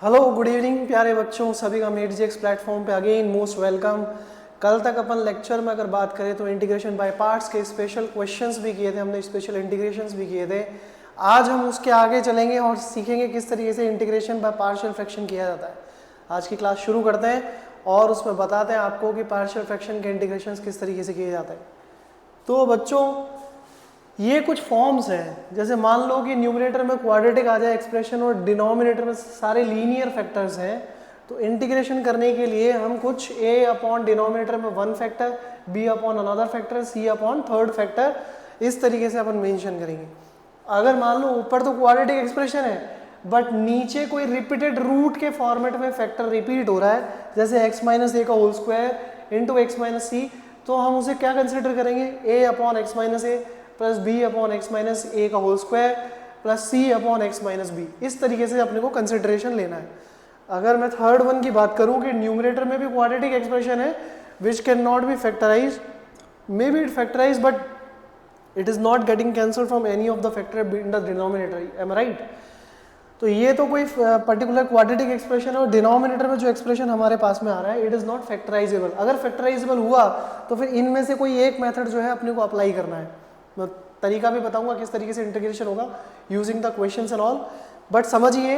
Hello good evening प्यारे बच्चों, सभी का मेट जी एक्स प्लेटफॉर्म पे अगेन मोस्ट वेलकम। कल तक अपन लेक्चर में अगर बात करें तो इंटीग्रेशन बाय पार्ट्स के स्पेशल क्वेश्चंस भी किए थे, हमने स्पेशल इंटीग्रेशंस भी किए थे। आज हम उसके आगे चलेंगे और सीखेंगे किस तरीके से इंटीग्रेशन बाय पार्शियल फ्रैक्शन किया जाता है। आज की क्लास शुरू करते हैं और उसमें बताते हैं आपको कि पार्शियल फ्रैक्शन के इंटीग्रेशन किस तरीके से किए जाते हैं। तो बच्चों ये कुछ फॉर्म्स हैं, जैसे मान लो कि न्यूमरेटर में क्वाड्रेटिक आ जाए एक्सप्रेशन और डिनोमिनेटर में सारे लीनियर फैक्टर्स हैं, तो इंटीग्रेशन करने के लिए हम कुछ a अपॉन डिनोमिनेटर में one factor, b upon another factor, c upon third factor, इस तरीके से अपन मेंशन करेंगे। अगर मान लो ऊपर तो क्वाड्रेटिक एक्सप्रेशन है बट नीचे कोई रिपीटेड रूट के फॉर्मेट में फैक्टर रिपीट हो रहा है, जैसे x माइनस ए का whole square into X minus C, तो हम उसे क्या कंसिडर करेंगे, a upon X minus A plus B upon X minus A का whole square plus C upon X minus B. इस तरीके से अपने को कंसिडरेशन लेना है। अगर मैं थर्ड वन की बात करूं कि न्यूमरेटर में भी क्वाड्रेटिक एक्सप्रेशन है which can not be factorise, may be it factorise but it is not getting cancel from any of the factor in the denominator, am right. तो ये तो कोई पर्टिकुलर क्वाड्रेटिक एक्सप्रेशन है और denominator में जो expression हमारे पास में आ रहा है इट इज नॉट फैक्टराइजेबल। अगर फैक्टराइजेबल हुआ तो फिर इनमें से कोई एक मेथड जो है अपने को अप्लाई करना है। मैं तरीका भी बताऊंगा किस तरीके से इंटीग्रेशन होगा using the questions and all. But समझिए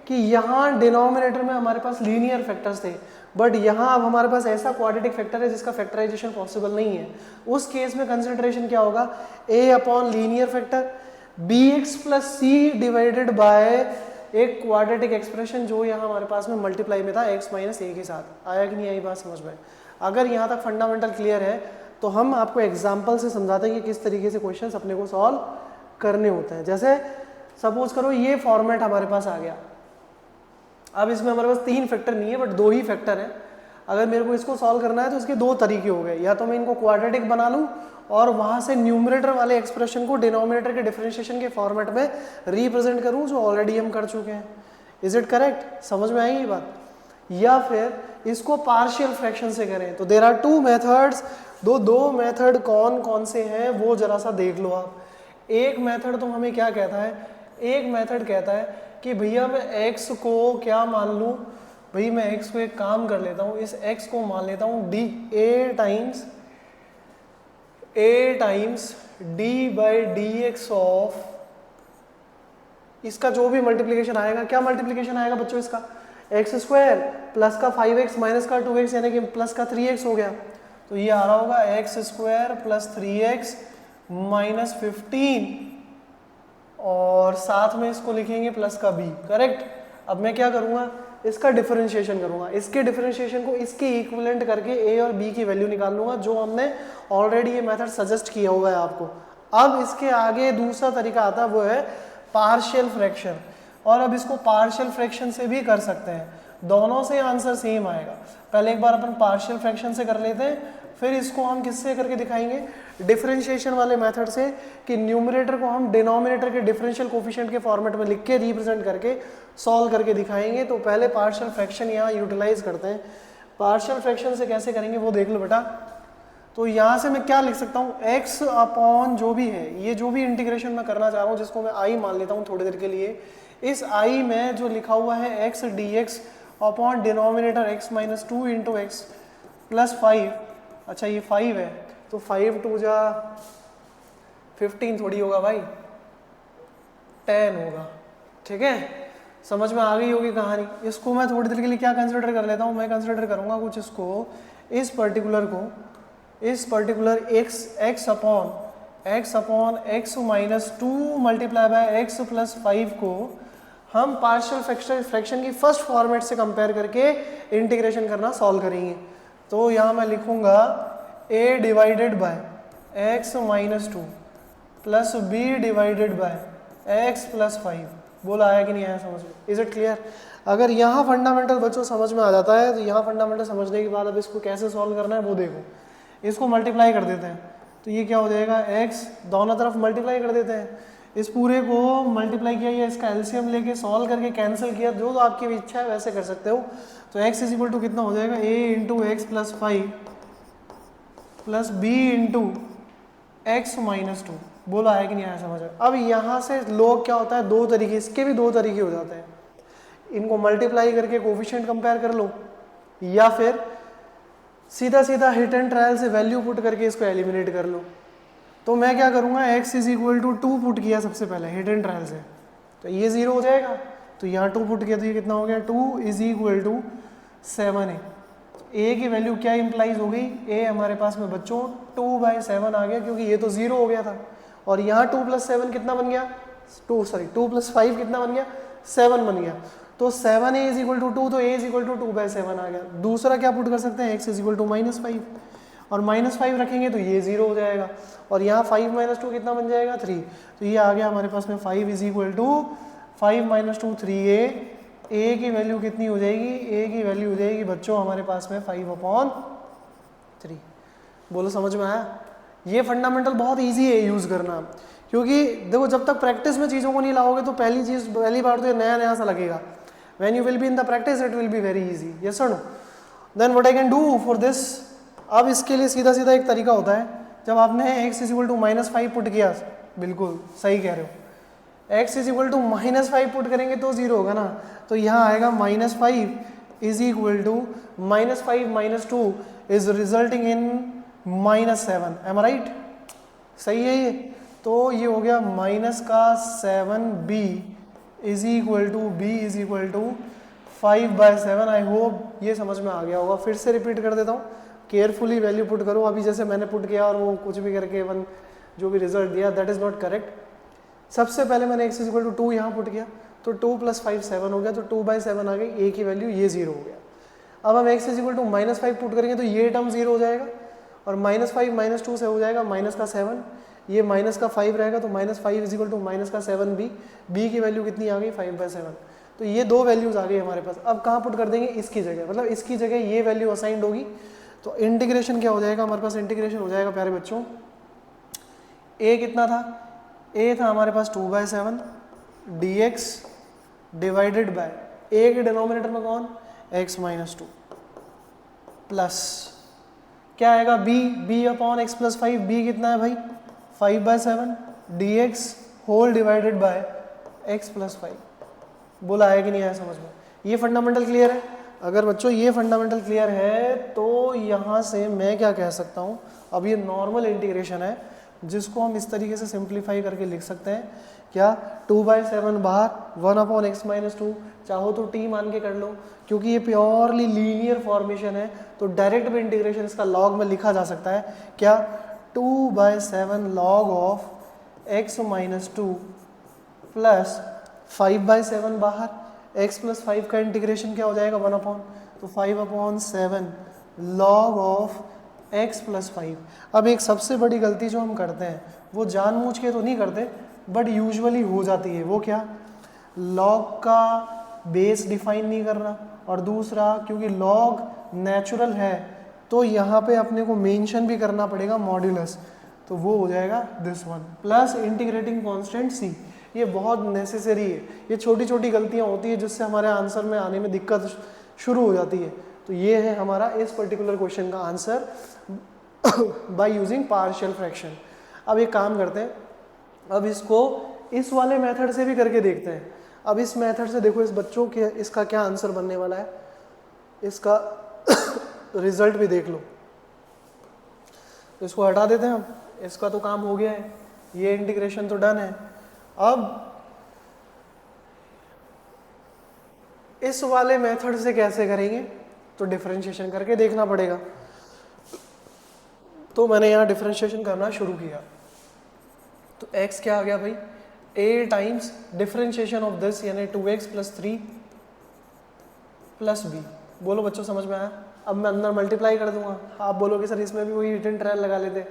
कि यहाँ डिनोमिनेटर में हमारे पास लीनियर फैक्टर्स थे, बट यहाँ अब हमारे पास ऐसा क्वाड्रेटिक फैक्टर है जिसका फैक्टराइजेशन पॉसिबल नहीं है। उस केस में कंसिडरेशन क्या होगा, a upon linear factor bx plus C divided by एक क्वाड्रेटिक एक्सप्रेशन जो यहाँ हमारे पास में मल्टीप्लाई में था x माइनस ए के साथ। आया कि नहीं आई बात समझ में? अगर यहाँ तक फंडामेंटल क्लियर है तो हम आपको एग्जाम्पल से समझाते हैं कि किस तरीके से क्वेश्चंस अपने को सॉल्व करने होते हैं। जैसे सपोज करो ये फॉर्मेट हमारे पास आ गया, अब इसमें हमारे पास तीन फैक्टर नहीं है बट दो ही फैक्टर है। अगर मेरे को इसको सॉल्व करना है तो इसके दो तरीके हो गए, या तो मैं इनको क्वाड्रेटिक बना लूँ और वहाँ से न्यूमरेटर वाले एक्सप्रेशन को डिनोमिनेटर के डिफरेंशिएशन के फॉर्मेट में रिप्रेजेंट करूँ, जो ऑलरेडी हम कर चुके हैं। Is it correct? समझ में आई ये बात? या फिर इसको पार्शियल फ्रैक्शन से करें। तो देयर आर टू मेथड्स। दो मेथड कौन कौन से हैं वो जरा सा देख लो आप। एक मेथड तो हमें क्या कहता है, एक मेथड कहता है कि भैया मैं x को क्या मान लूँ, भाई मैं x को एक काम कर लेता हूँ, इस x को मान लेता हूँ a times D by D x of, इसका जो भी मल्टीप्लीकेशन आएगा, क्या मल्टीप्लीकेशन आएगा बच्चों इसका, एक्स स्क्वायर प्लस का 5x माइनस का 2x यानी कि प्लस का 3x हो गया। तो ये आ रहा होगा x square plus 3x minus 15 और साथ में इसको लिखेंगे प्लस का b, करेक्ट। अब मैं क्या करूंगा, इसका डिफरेंशिएशन करूंगा, इसके डिफरेंशिएशन को इसके इक्विवेलेंट करके a और b की वैल्यू निकाल लूंगा, जो हमने ऑलरेडी ये मेथड सजेस्ट किया हुआ है आपको। अब इसके आगे दूसरा तरीका आता है, वो है पार्शियल फ्रैक्शन। और अब इसको पार्शियल फ्रैक्शन से भी कर सकते हैं, दोनों से आंसर सेम आएगा। पहले एक बार अपन पार्शियल फ्रैक्शन से कर लेते हैं, फिर इसको हम किससे करके दिखाएंगे, डिफरेंशिएशन वाले मेथड से, कि न्यूमरेटर को हम डिनोमिनेटर के डिफरेंशियल कोफिशिएंट के फॉर्मेट में लिख के रिप्रेजेंट करके सॉल्व करके दिखाएंगे। तो पहले पार्शियल फ्रैक्शन यहाँ यूटिलाइज करते हैं। पार्शियल फ्रैक्शन से कैसे करेंगे वो देख लो बेटा। तो यहाँ से मैं क्या लिख सकता हूँ, x अपॉन जो भी है, ये जो भी इंटीग्रेशन मैं करना चाह रहा हूँ जिसको मैं i मान लेता हूँ थोड़ी देर के लिए, इस i में जो लिखा हुआ है x dx upon denominator x minus 2 into x plus 5। अच्छा ये 5 है तो 5 टू जा 15 थोड़ी होगा भाई, 10 होगा, ठीक है। समझ में आ गई होगी कहानी। इसको मैं थोड़ी देर के लिए क्या कंसिडर कर लेता हूँ, मैं कंसिडर करूँगा कुछ इसको, इस particular x upon x minus 2 multiply by x plus 5 को हम पार्शियल फ्रैक्शन की फर्स्ट फॉर्मेट से कंपेयर करके इंटीग्रेशन करना सॉल्व करेंगे। तो यहाँ मैं लिखूंगा a divided by x minus 2 plus b divided by x plus 5। बोला आया कि नहीं आया समझ में? Is it clear? अगर यहाँ फंडामेंटल बच्चों समझ में आ जाता है तो यहाँ फंडामेंटल समझने के बाद अब इसको कैसे सॉल्व करना है वो देखो। इसको मल्टीप्लाई कर देते हैं तो ये क्या हो जाएगा, x दोनों तरफ मल्टीप्लाई कर देते हैं, इस पूरे को मल्टीप्लाई किया या इसका एलसीएम लेके सॉल्व करके कैंसिल किया, जो आपकी इच्छा है वैसे कर सकते हो। तो x इज इक्वल टू कितना हो जाएगा, a into x plus 5 plus b into X minus 2। बोला है कि नहीं आया समझ में? अब यहाँ से लोग क्या होता है, दो तरीके, इसके भी दो तरीके हो जाते हैं। इनको मल्टीप्लाई करके कोफिशिएंट कंपेयर कर लो, या फिर सीधा सीधा हिट एंड ट्रायल से वैल्यू पुट करके इसको एलिमिनेट कर लो। तो मैं क्या करूँगा, x is equal to 2 put किया सबसे पहले हिट एंड ट्रायल से, तो ये 0 हो जाएगा। तो यहाँ 2 पुट किया तो ये कितना हो गया, 2 is equal to 7a। a की वैल्यू क्या इंप्लाइज हो गई, a हमारे पास में बच्चों 2/7 आ गया, क्योंकि ये तो 0 हो गया था। और यहाँ 2 + 7 कितना बन गया, 2 + 5 कितना बन गया, 7 बन गया। तो 7a इज इक्वल टू 2, तो a इज इक्वल टू 2/7 आ गया। दूसरा क्या पुट कर सकते हैं, x इज इक्वल टू -5, और -5 रखेंगे तो ये 0 हो जाएगा। और यहाँ 5 - 2 कितना बन जाएगा, 3। तो ये आ गया हमारे पास में 5 is equal to 5 - 2 3a। a की वैल्यू कितनी हो जाएगी, a की वैल्यू हो जाएगी बच्चों हमारे पास में 5/3। बोलो समझ में आया। ये फंडामेंटल बहुत इजी है यूज़ करना, क्योंकि देखो जब तक प्रैक्टिस में चीज़ों को नहीं लाओगे तो पहली बार तो ये नया नया सा लगेगा। When you will be in the practice it will be very easy. Yes और no. Then what I can do for this, अब इसके लिए सीधा सीधा एक तरीका होता है, जब आपने x is equal to -5 put किया, बिल्कुल सही कह रहे हो, x is equal to -5 put करेंगे तो 0 होगा ना। तो यहाँ आएगा -5 is equal to -5 - 2 is resulting in -7। Am I right, सही है ये। तो ये हो गया -7b is equal to b is equal to 5/7। I hope ये समझ में आ गया होगा। फिर से रिपीट कर देता हूँ, केयरफुली वैल्यू पुट करो। अभी जैसे मैंने पुट किया और वो कुछ भी करके वन जो भी रिजल्ट दिया दैट इज नॉट करेक्ट। सबसे पहले मैंने x इज इक्वल टू 2 यहाँ पुट किया, तो 2 + 5 7 हो गया, तो 2/7 आ गई। a की वैल्यू ये 0 हो गया। अब हम x is equal to -5 put करेंगे तो ये टर्म 0 हो जाएगा, और -5 - 2 से हो जाएगा -7, ये -5 रहेगा, तो -5 is equal to -7b। b की वैल्यू कितनी आ गई, 5/7। तो ये दो वैल्यूज आ गई हमारे पास। अब कहाँ पुट कर देंगे, इसकी जगह, मतलब इसकी जगह ये वैल्यू असाइंड होगी। तो इंटीग्रेशन क्या हो जाएगा हमारे पास, इंटीग्रेशन हो जाएगा प्यारे बच्चों, a कितना था, a था हमारे पास 2/7 dx डिवाइडेड बाय a के डिनोमिनेटर में कौन, x - 2 प्लस क्या आएगा b/x + 5। b कितना है भाई, 5/7 dx whole divided by x + 5। बोला है कि नहीं आया समझ में। ये फंडामेंटल क्लियर है। अगर बच्चों ये फंडामेंटल क्लियर है तो यहाँ से मैं क्या कह सकता हूँ, अब ये नॉर्मल इंटीग्रेशन है जिसको हम इस तरीके से सिंप्लीफाई करके लिख सकते हैं, क्या 2/7 बाहर 1/x - 2, चाहो तो t मान के कर लो, क्योंकि ये प्योरली लीनियर फॉर्मेशन है तो डायरेक्ट भी इंटीग्रेशन इसका लॉग में लिखा जा सकता है। क्या 2/7 log ऑफ x - 2 प्लस 5/7 बाहर, x + 5 का इंटीग्रेशन क्या हो जाएगा 1/, तो 5/7 log ऑफ x + 5। अब एक सबसे बड़ी गलती जो हम करते हैं वो जानबूझ के तो नहीं करते बट यूजुअली हो जाती है, वो क्या, log का बेस डिफाइन नहीं करना, और दूसरा क्योंकि log नेचुरल है तो यहाँ पे अपने को मेंशन भी करना पड़ेगा मॉड्यूलस, तो वो हो जाएगा this one plus integrating constant c। ये बहुत नेसेसरी है, ये छोटी छोटी गलतियाँ होती है जिससे हमारे आंसर में आने में दिक्कत शुरू हो जाती है। तो ये है हमारा इस पर्टिकुलर क्वेश्चन का answer by using partial fraction. अब एक काम करते हैं, अब इसको इस वाले मेथड से भी करके देखते हैं। अब इस मेथड से देखो इस बच्चों के इसका क्या आंसर बनने वाला है, इसका रिजल्ट भी देख लो। तो इसको हटा देते हैं हम, इसका तो काम हो गया है, ये इंटीग्रेशन तो डन है। अब इस वाले मेथड से कैसे करेंगे, तो डिफरेंशिएशन करके देखना पड़ेगा। तो मैंने यहाँ डिफरेंशिएशन करना शुरू किया, तो x क्या आ गया भाई, a times differentiation of this यानी 2x + 3 + b। बोलो बच्चों समझ में आया। अब मैं अंदर मल्टीप्लाई कर दूंगा, आप बोलोगे सर इसमें भी वही रिटर्न ट्रायल लगा लेते,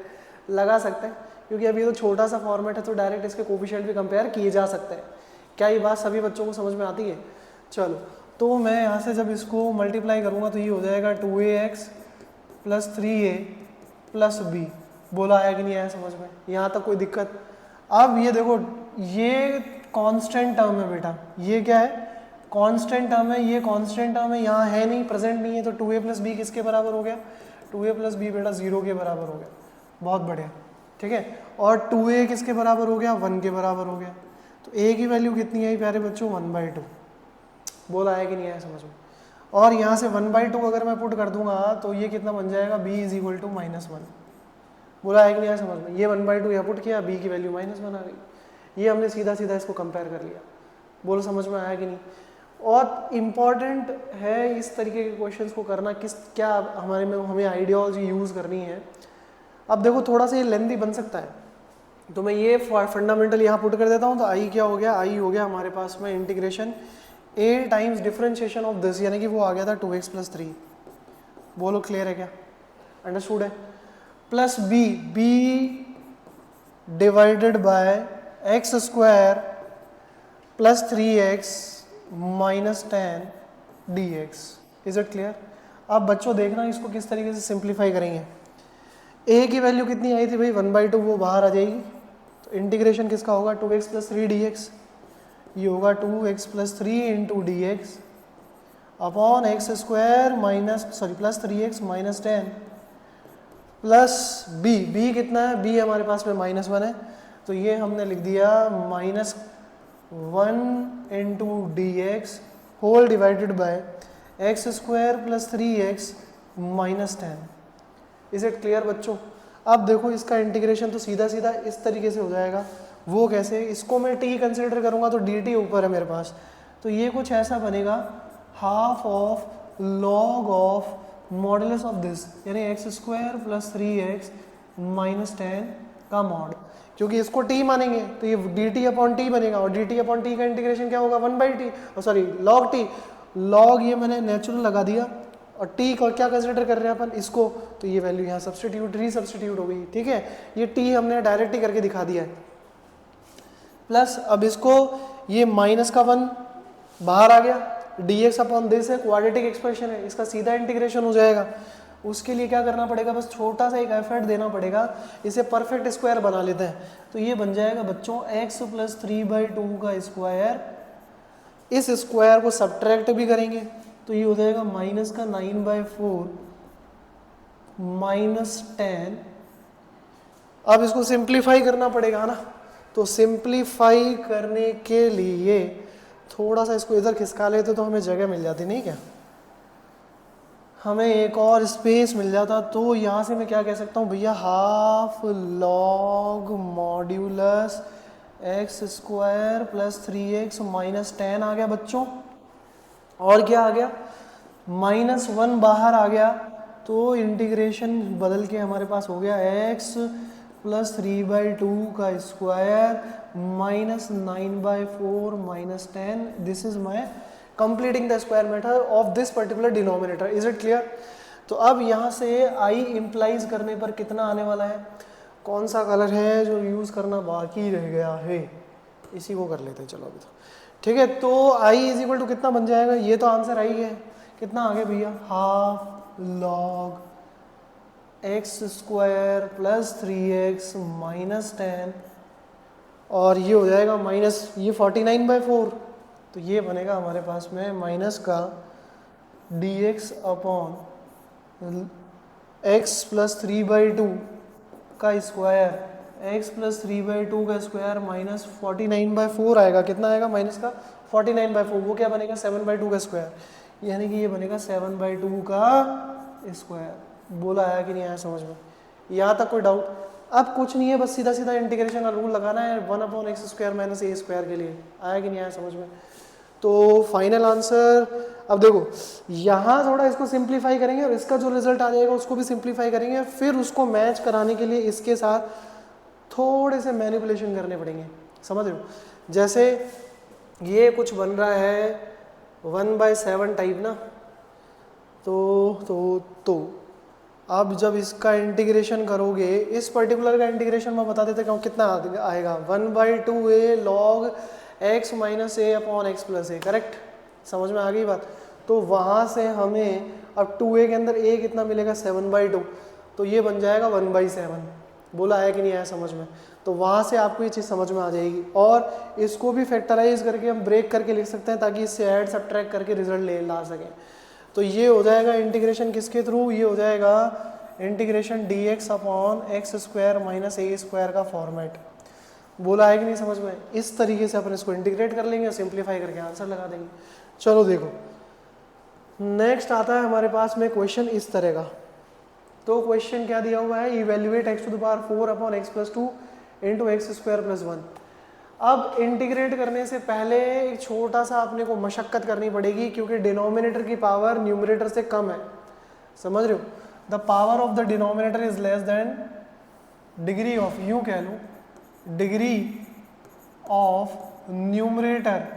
लगा सकते हैं क्योंकि अभी तो छोटा सा फॉर्मेट है तो डायरेक्ट इसके कोफिशिएंट भी कंपेयर किए जा सकते हैं। क्या ये बात सभी बच्चों को समझ में आती है। चलो तो मैं यहाँ से जब इसको मल्टीप्लाई करूँगा तो ये हो जाएगा 2ax + 3a + b। बोला आया कि नहीं आया समझ में, यहाँ तक कोई दिक्कत। अब ये देखो ये कांस्टेंट टर्म है बेटा, ये क्या है कांस्टेंट टर्म है, ये कांस्टेंट टर्म है, यहाँ है नहीं, प्रेजेंट नहीं है, तो 2a + b किसके बराबर हो गया, 2a + b बेटा 0 के बराबर हो गया। बहुत बढ़िया, ठीक है। और 2a किसके बराबर हो गया, 1 के बराबर हो गया। तो a की वैल्यू कितनी आई प्यारे बच्चों, 1/2। बोला है कि नहीं आया समझ में। और यहाँ से 1/2 अगर मैं पुट कर दूंगा तो ये कितना बन जाएगा, b इज इक्वल टू -1। बोला है कि नहीं आया समझ में। ये 1/2 यहाँ पुट किया, b की वैल्यू -1 आ गई। ये हमने सीधा सीधा इसको कंपेयर कर लिया। बोलो समझ में आया कि नहीं। और इम्पॉर्टेंट है इस तरीके के क्वेश्चंस को करना, किस क्या हमारे में हमें आइडियोलॉजी यूज़ करनी है। अब देखो थोड़ा सा ये लेंथी बन सकता है, तो मैं ये फंडामेंटल यहाँ पुट कर देता हूँ। तो आई क्या हो गया, आई हो गया हमारे पास में integration a times differentiation of this, यानी कि वो आ गया था 2x + 3। बोलो क्लियर है क्या, अंडरस्टूड है। Plus b divided by x square plus 3x minus 10 dx। Is it clear. अब बच्चों देखना इसको किस तरीके से सिंप्लीफाई करेंगे। a की वैल्यू कितनी आई थी भाई, 1/2, वो बाहर आ जाएगी। तो इंटीग्रेशन किसका होगा, 2x + 3 dx। ये होगा 2x + 3 into D x upon x square plus 3x minus 10 plus b कितना है, b हमारे पास में -1 है, तो ये हमने लिख दिया -1 into D X whole divided by X square plus 3x minus 10। Is it clear बच्चों। अब देखो इसका इंटीग्रेशन तो सीधा सीधा इस तरीके से हो जाएगा। वो कैसे, इसको मैं t कंसिडर करूंगा तो dt ऊपर है मेरे पास, तो ये कुछ ऐसा बनेगा half of log of modulus of this, यानी X square plus 3x minus 10 का मॉड। क्योंकि इसको t मानेंगे तो ये dt अपॉन t बनेगा, और dt अपॉन t का इंटीग्रेशन क्या होगा, 1/t, sorry log t। Log ये मैंने नेचुरल लगा दिया, और t को क्या कंसिडर कर रहे हैं अपन, इसको, तो ये वैल्यू यहाँ सब्सटीट्यूट रीसब्सटीट्यूट हो गई। ठीक है, ये t हमने डायरेक्ट ही करके दिखा दिया है। प्लस अब इसको ये -1 बाहर आ गया, dx अपॉन दिस है, क्वाड्रेटिक एक्सप्रेशन है, इसका सीधा इंटीग्रेशन हो जाएगा। उसके लिए क्या करना पड़ेगा, बस छोटा सा एक एफर्ट देना पड़ेगा, इसे परफेक्ट स्क्वायर बना लेते हैं। तो ये बन जाएगा बच्चों x + 3/2 का स्क्वायर। इस स्क्वायर को सब्ट्रैक्ट भी करेंगे तो ये हो जाएगा -9/4 -10। अब इसको सिंप्लीफाई करना पड़ेगा ना, तो सिंप्लीफाई करने के लिए थोड़ा सा इसको इधर खिसका लेते तो हमें जगह मिल जाती, नहीं क्या, हमें एक और स्पेस मिल जाता। तो यहाँ से मैं क्या कह सकता हूँ भैया, half log modulus x square plus 3x minus 10 आ गया बच्चों। और क्या आ गया, -1 बाहर आ गया, तो इंटीग्रेशन बदल के हमारे पास हो गया x + 3/2 का square -9/4 -10। This is my completing the square method of this particular denominator. Is it clear. तो अब यहाँ से i इम्प्लाइज करने पर कितना आने वाला है, कौन सा कलर है जो यूज़ करना बाकी रह गया है, इसी को कर लेते हैं चलो अभी तो। ठीक है, तो i = कितना बन जाएगा, ये तो आंसर आई है, कितना आ गया भैया, half log x square plus 3x minus 10, और ये हो जाएगा ये 49/4, तो ये बनेगा हमारे पास में माइनस का dx अपॉन x + 3/2 का स्क्वायर, x + 3/2 का स्क्वायर माइनस 49/4 आएगा। कितना आएगा, माइनस का 49/4, वो क्या बनेगा 7/2 का स्क्वायर, यानी कि ये बनेगा 7/2 का स्क्वायर। बोला आया कि नहीं आया समझ में, यहाँ तक कोई डाउट। अब कुछ नहीं है, बस सीधा सीधा इंटीग्रेशन का रूल लगाना है 1/x² - a² के लिए। आया कि नहीं आया समझ में। तो फाइनल आंसर, अब देखो यहाँ थोड़ा इसको सिंप्लीफाई करेंगे और इसका जो रिजल्ट आ जाएगा उसको भी सिंप्लीफाई करेंगे, फिर उसको मैच कराने के लिए इसके साथ थोड़े से मैनिपुलेशन करने पड़ेंगे, समझ रहे हो। जैसे ये कुछ बन रहा है 1/7 टाइप ना, तो अब जब इसका इंटीग्रेशन करोगे, इस पर्टिकुलर का इंटीग्रेशन मैं बता देते हैं कितना आएगा, 1/2a log x - a upon x + a, correct, समझ में आ गई बात। तो वहाँ से हमें अब 2a के अंदर a कितना मिलेगा 7/2, तो ये बन जाएगा 1/7। बोला है कि नहीं आया समझ में। तो वहाँ से आपको ये चीज़ समझ में आ जाएगी, और इसको भी फैक्टराइज करके हम ब्रेक करके लिख सकते हैं ताकि इससे ऐड सब्ट्रैक्ट करके रिजल्ट ला सकें। तो ये हो जाएगा इंटीग्रेशन किसके थ्रू, ये हो जाएगा integration dx upon x² - a² का फॉर्मेट। बोला है कि नहीं समझ में। इस तरीके से अपन इसको इंटीग्रेट कर लेंगे और सिंप्लीफाई करके आंसर लगा देंगे। चलो देखो, नेक्स्ट आता है हमारे पास में क्वेश्चन इस तरह का। तो क्वेश्चन क्या दिया हुआ है, evaluate X to the power 4 upon X plus 2 into X square plus 1। अब इंटीग्रेट करने से पहले एक छोटा सा अपने को मशक्कत करनी पड़ेगी, क्योंकि डिनोमिनेटर की पावर न्यूमरेटर से कम है, समझ रहे हो। The power of the denominator is less than degree of, यूं कह लो, degree of numerator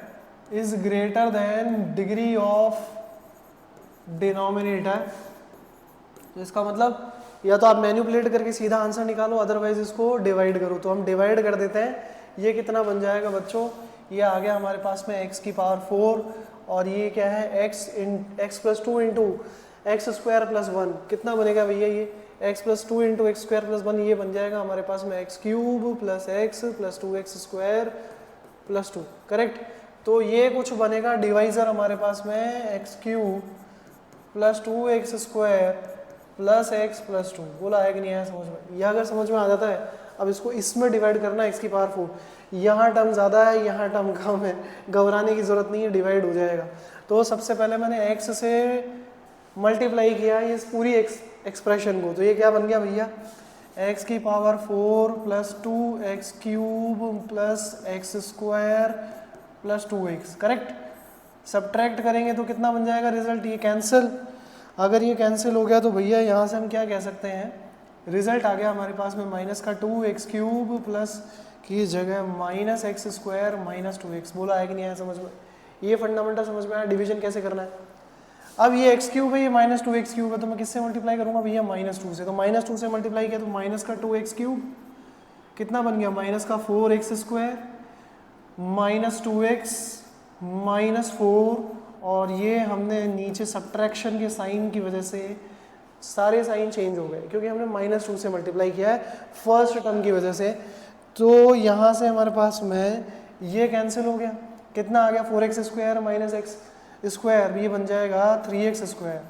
is greater than degree of denominator. तो इसका मतलब या तो आप मैनिपुलेट करके सीधा आंसर निकालो, अदरवाइज इसको डिवाइड करो। तो हम डिवाइड कर देते हैं। ये कितना बन जाएगा बच्चों, ये आ गया हमारे पास में x की पावर 4 और ये क्या है x plus 2 into X square plus 1। कितना बनेगा भैया, ये x plus 2 into X square plus 1, ये बन जाएगा हमारे पास में x cube plus x plus 2x square plus 2, correct. तो ये कुछ बनेगा डिवाइजर हमारे पास में x cube plus 2x square plus x plus 2। बोला है कि नहीं आया समझ में? यह अगर समझ में आ जाता है, अब इसको इसमें डिवाइड करना है x की पावर 4। यहाँ टर्म ज़्यादा है, यहाँ टर्म कम है, घबराने की ज़रूरत नहीं है, डिवाइड हो जाएगा। तो सबसे पहले मैंने x से मल्टीप्लाई किया ये पूरी एक्सप्रेशन को, तो ये क्या बन गया भैया, x की power 4 plus 2x cube plus x square plus 2x, correct. Subtract करेंगे तो कितना बन जाएगा रिजल्ट, ये कैंसिल। अगर ये कैंसिल हो गया तो भैया यहाँ से हम क्या कह सकते हैं, रिजल्ट आ गया हमारे पास में माइनस का 2x क्यूब प्लस की जगह minus x square minus 2x। बोला है कि नहीं आया समझ में? ये फंडामेंटल समझ में आया, डिवीजन कैसे करना है। अब ये x क्यूब है, ये माइनस 2x क्यूब है, तो मैं किससे मल्टीप्लाई करूंगा भैया, माइनस 2 से। तो माइनस 2 से मल्टीप्लाई किया तो माइनस का 2x क्यूब कितना बन गया, माइनस का 4x square minus 2x minus 4, और ये हमने नीचे सब्ट्रैक्शन के साइन की वजह से सारे साइन चेंज हो गए, क्योंकि हमने माइनस 2 से मल्टीप्लाई किया है फर्स्ट टर्म की वजह से। तो यहाँ से हमारे पास में ये कैंसिल हो गया, कितना आ गया 4x square minus x square, ये बन जाएगा 3x स्क्वायर।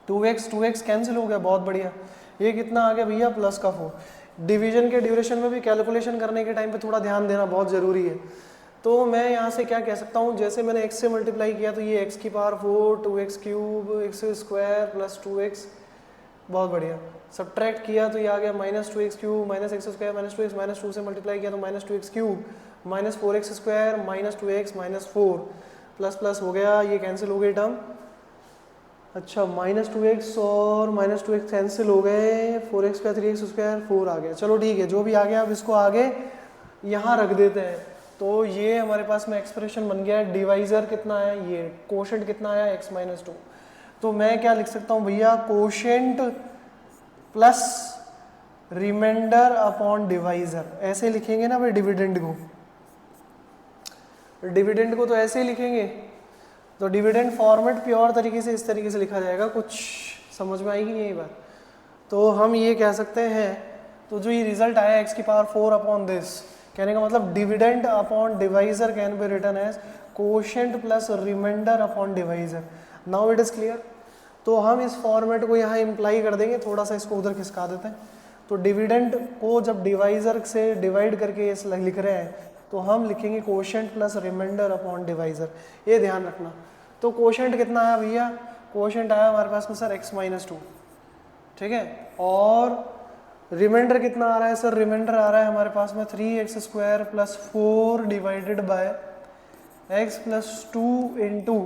2x कैंसिल हो गया, बहुत बढ़िया। ये कितना आ गया भैया, प्लस का 4। डिवीजन के ड्यूरेशन में भी कैलकुलेशन करने के टाइम पे थोड़ा ध्यान देना बहुत ज़रूरी है। तो मैं यहाँ से क्या कह सकता हूँ, जैसे मैंने x से मल्टीप्लाई किया तो ये x की power 4 2x cube x square plus 2x, बहुत बढ़िया। सब्ट्रैक्ट किया तो ये आ गया minus 2x cube minus x square minus 2x, minus 2 से मल्टीप्लाई किया तो minus 2x cube minus 4x square minus 2x minus 4 plus plus हो गया, ये कैंसिल हो गई टर्म। अच्छा, माइनस 2x और माइनस 2x कैंसिल हो गए, 4x स्क्वायर 3x स्क्वायर 4 आ गया। चलो ठीक है, जो भी आ गया अब इसको आगे यहाँ रख देते हैं। तो ये हमारे पास में एक्सप्रेशन बन गया है। डिवाइजर कितना है, ये कोशेंट कितना आया x माइनस 2। तो मैं क्या लिख सकता हूँ भैया, quotient plus remainder upon divisor, ऐसे लिखेंगे ना भाई। डिविडेंड को तो ऐसे ही लिखेंगे। तो डिविडेंड फॉर्मेट प्योर तरीके से इस तरीके से लिखा जाएगा। कुछ समझ में आएगी नहीं ये बात। तो हम ये कह सकते हैं, तो जो ये रिजल्ट आया x की पावर 4 अपॉन दिस, कहने का मतलब dividend upon divisor can be written as quotient plus remainder upon divisor. Now it is clear. तो हम इस फॉर्मेट को यहाँ इम्प्लाई कर देंगे, थोड़ा सा इसको उधर खिसका देते हैं। तो डिविडेंड को जब डिवाइजर से डिवाइड करके इस लिख रहे हैं तो हम लिखेंगे quotient plus remainder upon divisor, ये ध्यान रखना। तो कोशेंट कितना आया भैया, कोशेंट आया हमारे पास में सर x माइनस 2, ठीक है। और रिमाइंडर कितना आ रहा है सर, रिमाइंडर आ रहा है हमारे पास में 3x square plus 4 divided by x plus 2 into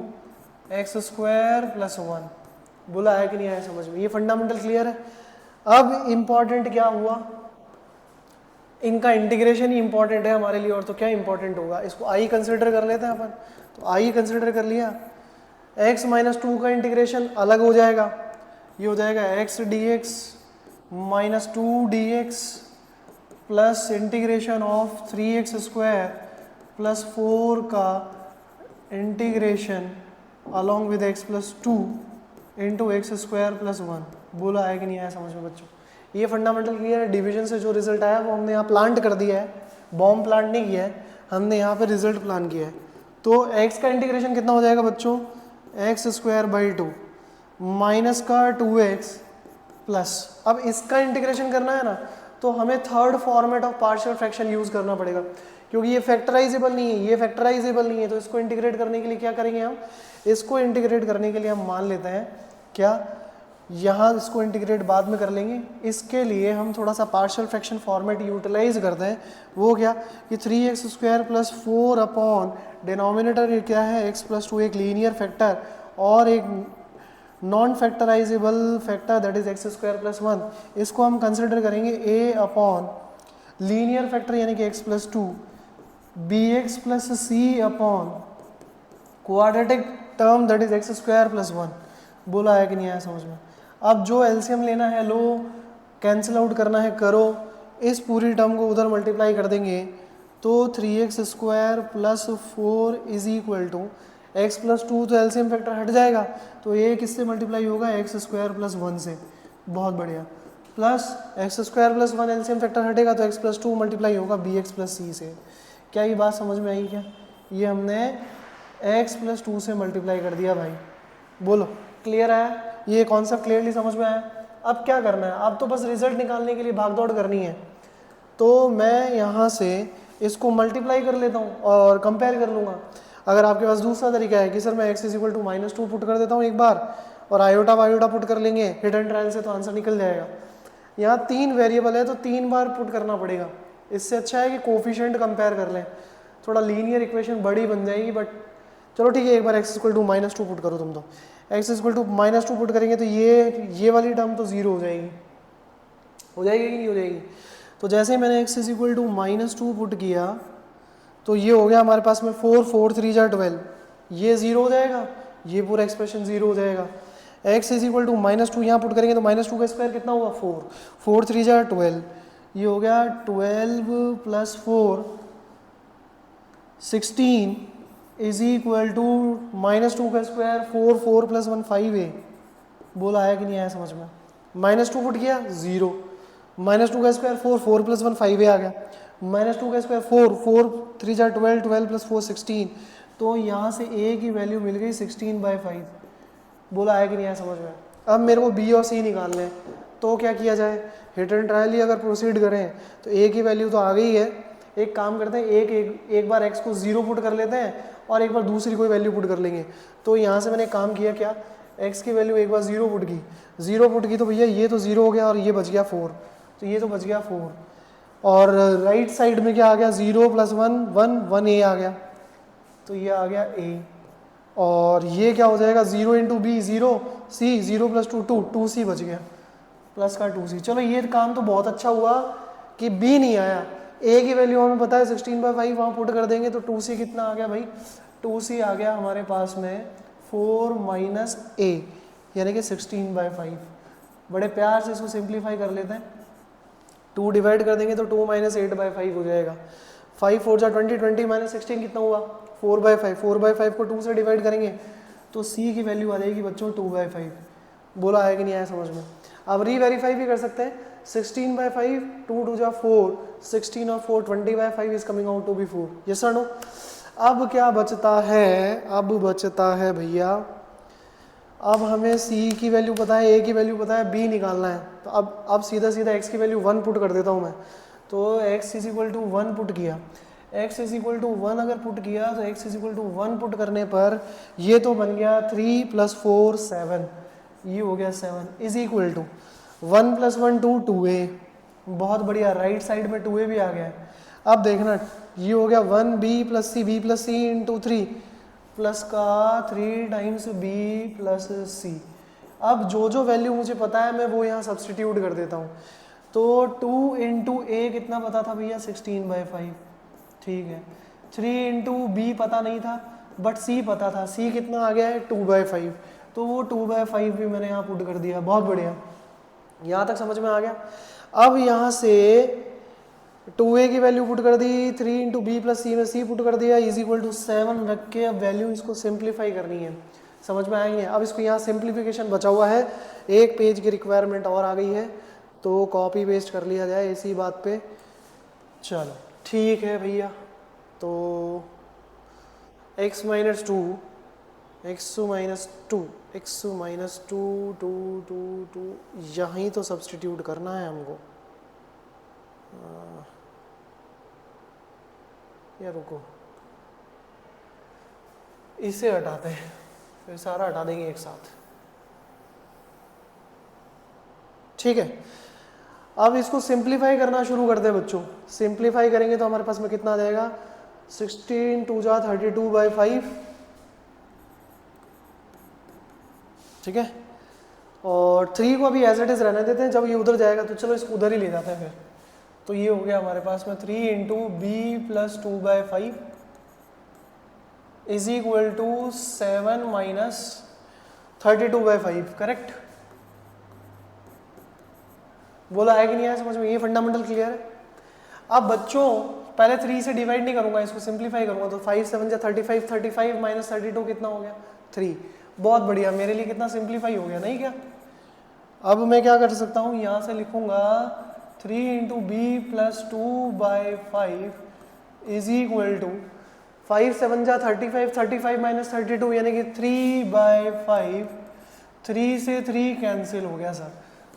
X square plus 1। बोला है कि नहीं आया समझ में? ये फंडामेंटल क्लियर है। अब इम्पॉर्टेंट क्या हुआ, इनका इंटीग्रेशन ही इंपॉर्टेंट है हमारे लिए, और तो क्या इंपॉर्टेंट होगा। इसको आई कंसिडर कर लेते हैं अपन। तो आई कंसिडर कर लिया, x माइनस 2 का इंटीग्रेशन अलग हो जाएगा, ये हो जाएगा x dx minus 2 dx plus integration of 3x square plus 4 का integration along with x plus 2 into X square plus 1। बोला है कि नहीं आया समझ में बच्चों? ये फंडामेंटल क्लियर है। डिवीजन से जो रिजल्ट आया वो हमने यहाँ प्लांट कर दिया है, बॉम्ब प्लांट नहीं किया है, हमने यहाँ पे रिजल्ट प्लान किया है। तो x का इंटीग्रेशन कितना हो जाएगा बच्चों, एक्स स्क्वायर बाई 2 माइनस का 2x प्लस, अब इसका इंटीग्रेशन करना है ना, तो हमें third format of partial fraction use करना पड़ेगा, क्योंकि ये फैक्टराइजेबल नहीं है, ये फैक्टराइजेबल नहीं है। तो इसको इंटीग्रेट करने के लिए क्या करेंगे हम, इसको इंटीग्रेट करने के लिए हम मान लेते हैं क्या, यहाँ इसको इंटीग्रेट बाद में कर लेंगे। इसके लिए हम थोड़ा सा पार्शियल फ्रैक्शन फॉर्मेट यूटिलाइज करते हैं। वो क्या कि 3x² प्लस 4 अपॉन डिनोमिनेटर क्या है x+2, एक लीनियर फैक्टर और एक non factorisable factor that is x² plus 1। इसको हम कंसिडर करेंगे a अपॉन लीनियर फैक्टर यानी कि x+2 bx plus C upon quadratic term that is x² plus 1। बोला है कि नहीं आया समझ में। अब जो एलसीएम लेना है लो, कैंसिल आउट करना है करो, इस पूरी टर्म को उधर मल्टीप्लाई कर देंगे तो 3x² plus 4 is equal to x+2, तो एलसीएम फैक्टर हट जाएगा तो ये किससे मल्टीप्लाई होगा, x² प्लस 1 से। बहुत बढ़िया, plus x² plus 1 LCM factor हटेगा तो x+2 मल्टीप्लाई होगा bx प्लस सी से। क्या ये बात समझ में आई क्या, ये हमने x+2 से मल्टीप्लाई कर दिया भाई। बोलो क्लियर है, ये कॉन्सेप्ट क्लियरली समझ में आया। अब क्या करना है, अब तो बस रिजल्ट निकालने के लिए भागदौड़ करनी है। तो मैं यहाँ से इसको मल्टीप्लाई कर लेता हूँ और कंपेयर कर लूँगा। अगर आपके पास दूसरा तरीका है कि सर मैं x = -2 पुट कर देता हूँ एक बार और आयोटा वायोटा पुट कर लेंगे हिट एंड ट्रायल से, तो आंसर निकल जाएगा। यहाँ 3 वेरिएबल है तो 3 बार पुट करना पड़ेगा। इससे अच्छा है कि कोफिशिएंट कंपेयर कर लें, थोड़ा लीनियर इक्वेशन बड़ी बन जाएगी। बट चलो ठीक है, एक बार x = -2 पुट करो तुम। तो x = -2 पुट करेंगे तो ये वाली टर्म तो 0 हो जाएगी, हो जाएगी कि नहीं हो जाएगी। तो जैसे ही मैंने x = -2 पुट किया तो ये हो गया हमारे पास में 4 4 3 जा 12, ये 0 हो जाएगा, ये पूरा एक्सप्रेशन 0 हो जाएगा। x = -2 यहाँ पुट करेंगे तो -2 का स्क्वायर कितना हुआ 4, 4 3 जा 12, ये हो गया 12 प्लस 4 16 इज इक्वल टू -2 का स्क्वायर 4 4 प्लस 1 5a। बोला आया कि नहीं आया समझ में। -2 पुट किया 0, -2 का स्क्वायर 4 4 प्लस 1 5a आ गया, -2 का स्क्वायर 4 4 3 जा 12 12 प्लस 4 16। तो यहाँ से a की वैल्यू मिल गई 16/5। बोला आया कि नहीं आया समझ में। अब मेरे को b और c निकालने हैं, तो क्या किया जाए, हिट एंड ट्रायल ही अगर प्रोसीड करें तो a की वैल्यू तो आ गई है। एक काम करते हैं, एक बार x को 0 पुट कर लेते हैं और एक बार दूसरी कोई वैल्यू पुट कर लेंगे। तो यहाँ से मैंने काम किया क्या, x की वैल्यू एक बार 0 पुट की, 0 पुट की तो भैया ये तो 0 हो गया और ये बच गया 4, तो ये तो बच गया 4। और राइट साइड में क्या आ गया, 0 प्लस 1 1 1a आ गया, तो ये आ गया a। और ये क्या हो जाएगा 0 into B 0, c 0 plus 2 2 2c बच गया, प्लस का 2c। चलो ये काम तो बहुत अच्छा हुआ कि b नहीं आया। a की वैल्यू हमें पता है 16/5, वहाँ पुट कर देंगे तो 2c कितना आ गया भाई, 2c आ गया हमारे पास में 4 माइनस a यानी कि 16/5। बड़े प्यार से इसको सिंप्लीफाई कर लेते हैं, 2 डिवाइड कर देंगे तो 2 माइनस 8/5 हो जाएगा। 5 4 जा 20, 20 माइनस 16 कितना हुआ 4/5, 4/5 को 2 से डिवाइड करेंगे तो c की वैल्यू आ जाएगी बच्चों 2/5। बोला आया कि नहीं आया समझ में। अब रीवेरीफाई भी कर सकते हैं, 16/5 2 2 जा 4, 16 और 4 20/5 is coming out to be 4। Yes और नो। अब क्या बचता है, अब बचता है भैया, अब हमें c की वैल्यू पता है, a की वैल्यू पता है, b निकालना है। तो अब सीधा सीधा x की वैल्यू 1 पुट कर देता हूँ मैं। तो x = 1 पुट किया, x = 1 अगर पुट किया तो x = 1 पुट करने पर ये तो बन गया 3 + 4 7, ये हो गया 7 इज इक्वल टू 1 + 1 2 2a। बहुत बढ़िया, राइट साइड में 2a भी आ गया है। अब देखना ये हो गया 1b + c इंटू 3 प्लस का 3 टाइम्स b प्लस c। अब जो जो वैल्यू मुझे पता है मैं वो यहाँ सब्सटीट्यूट कर देता हूँ। तो 2 इंटू a कितना पता था भैया 16/5, ठीक है। 3 इंटू b पता नहीं था बट c पता था, c कितना आ गया है 2/5, तो वो 2/5 भी मैंने यहाँ पुट कर दिया। बहुत बढ़िया, यहाँ तक समझ में आ गया। अब यहाँ से 2a की वैल्यू पुट कर दी, 3 इंटू बी प्लस सी में c पुट कर दिया, इज इक्वल टू 7 रख के अब वैल्यू इसको सिंप्लीफाई करनी है। समझ में आएंगे। अब इसको यहाँ सिंप्लीफिकेशन बचा हुआ है, एक पेज की रिक्वायरमेंट और आ गई है तो कॉपी पेस्ट कर लिया जाए इसी बात पे। चलो ठीक है भैया, तो x माइनस 2 2 2 2 2 यहीं तो सब्सटीट्यूट करना है हमको। या रुको, इसे हटाते हैं, फिर सारा हटा देंगे एक साथ, ठीक है। अब इसको सिंप्लीफाई करना शुरू करते हैं बच्चों। सिंप्लीफाई करेंगे तो हमारे पास में कितना आ जाएगा, 16 2 जा 32/5, ठीक है। और 3 को अभी एज इट इज रहने देते हैं, जब ये उधर जाएगा तो चलो इसको उधर ही ले जाते हैं फिर। तो ये हो गया हमारे पास में 3 × b + 2/5 is equal to 7 - 32/5, correct. बोला है कि नहीं आया समझ में, ये फंडामेंटल क्लियर है। अब बच्चों पहले 3 से डिवाइड नहीं करूंगा, इसको सिंप्लीफाई करूंगा, तो 5 7 जा 35, 35 - 32 कितना हो गया, 3। बहुत बढ़िया, मेरे लिए कितना सिंप्लीफाई हो गया, नहीं क्या। अब मैं क्या कर सकता हूँ, यहाँ से लिखूंगा 3 × b + 2/5 इज इक्वल टू 5 7 जा 35, 35 - 32 यानी कि 3/5, 3 से 3 कैंसिल हो गया सर।